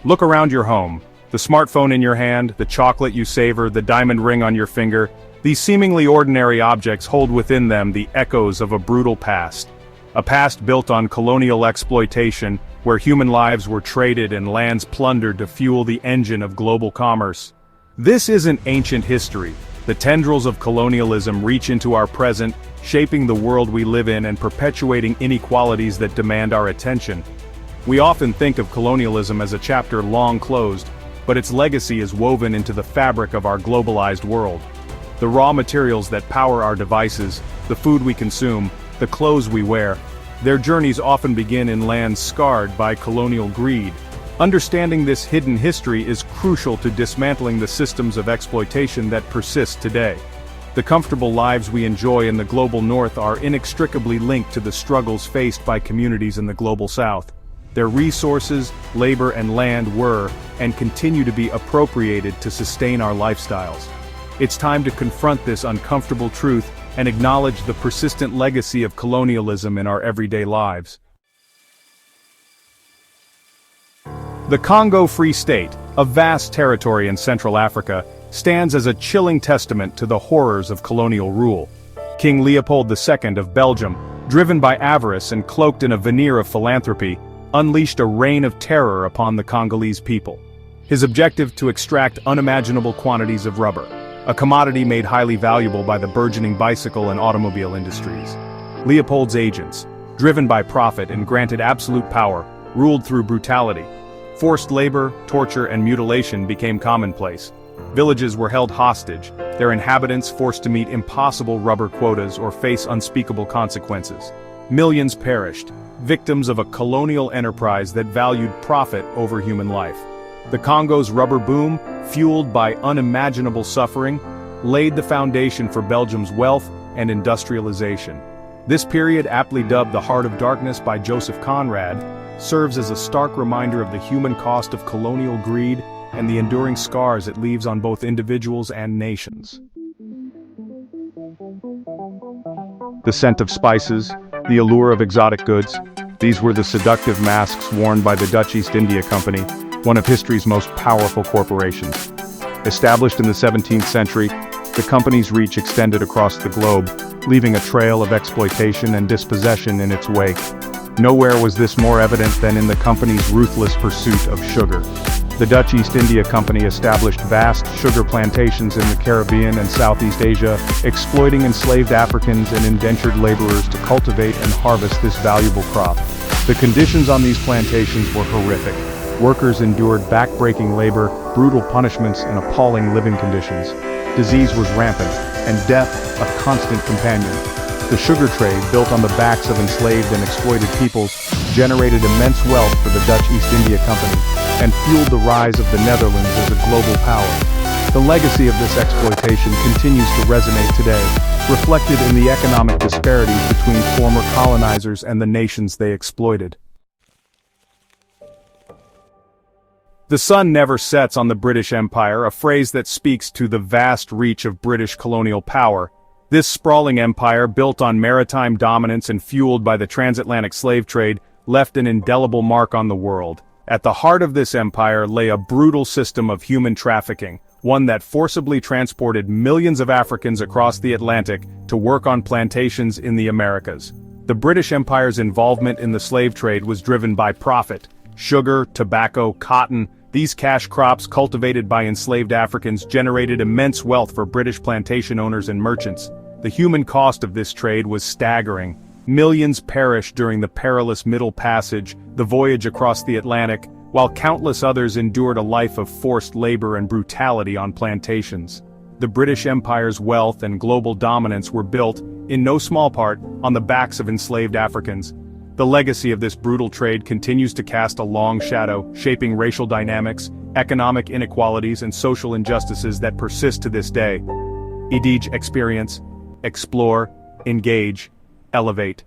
Look around your home. The smartphone in your hand, the chocolate you savor, the diamond ring on your finger. These seemingly ordinary objects hold within them the echoes of a brutal past. A past built on colonial exploitation, where human lives were traded and lands plundered to fuel the engine of global commerce. This isn't ancient history. The tendrils of colonialism reach into our present, shaping the world we live in and perpetuating inequalities that demand our attention. We often think of colonialism as a chapter long closed, but its legacy is woven into the fabric of our globalized world. The raw materials that power our devices, the food we consume, the clothes we wear, their journeys often begin in lands scarred by colonial greed. Understanding this hidden history is crucial to dismantling the systems of exploitation that persist today. The comfortable lives we enjoy in the global north are inextricably linked to the struggles faced by communities in the global south. Their resources, labor and land were, and continue to be appropriated to sustain our lifestyles. It's time to confront this uncomfortable truth and acknowledge the persistent legacy of colonialism in our everyday lives. The Congo Free State, a vast territory in Central Africa, stands as a chilling testament to the horrors of colonial rule. King Leopold II of Belgium, driven by avarice and cloaked in a veneer of philanthropy, unleashed a reign of terror upon the Congolese people. His objective to extract unimaginable quantities of rubber, a commodity made highly valuable by the burgeoning bicycle and automobile industries. Leopold's agents, driven by profit and granted absolute power, ruled through brutality. Forced labor, torture and mutilation became commonplace. Villages were held hostage, their inhabitants forced to meet impossible rubber quotas or face unspeakable consequences. Millions perished, victims of a colonial enterprise that valued profit over human life. The Congo's rubber boom, fueled by unimaginable suffering, laid the foundation for Belgium's wealth and industrialization. This period, aptly dubbed the Heart of Darkness by Joseph Conrad, serves as a stark reminder of the human cost of colonial greed and the enduring scars it leaves on both individuals and nations. The scent of spices, the allure of exotic goods, these were the seductive masks worn by the Dutch East India Company, one of history's most powerful corporations. Established in the 17th century, the company's reach extended across the globe, leaving a trail of exploitation and dispossession in its wake. Nowhere was this more evident than in the company's ruthless pursuit of sugar. The Dutch East India Company established vast sugar plantations in the Caribbean and Southeast Asia, exploiting enslaved Africans and indentured laborers to cultivate and harvest this valuable crop. The conditions on these plantations were horrific. Workers endured back-breaking labor, brutal punishments, and appalling living conditions. Disease was rampant, and death a constant companion. The sugar trade, built on the backs of enslaved and exploited peoples, generated immense wealth for the Dutch East India Company, and fueled the rise of the Netherlands as a global power. The legacy of this exploitation continues to resonate today, reflected in the economic disparities between former colonizers and the nations they exploited. The sun never sets on the British Empire, a phrase that speaks to the vast reach of British colonial power. This sprawling empire, built on maritime dominance and fueled by the transatlantic slave trade, left an indelible mark on the world. At the heart of this empire lay a brutal system of human trafficking, one that forcibly transported millions of Africans across the Atlantic to work on plantations in the Americas. The British Empire's involvement in the slave trade was driven by profit. Sugar, tobacco, cotton, these cash crops cultivated by enslaved Africans generated immense wealth for British plantation owners and merchants. The human cost of this trade was staggering. Millions perished during the perilous Middle Passage, the voyage across the Atlantic, while countless others endured a life of forced labor and brutality on plantations. The British Empire's wealth and global dominance were built, in no small part, on the backs of enslaved Africans. The legacy of this brutal trade continues to cast a long shadow, shaping racial dynamics, economic inequalities and social injustices that persist to this day. Experience, explore, engage, elevate.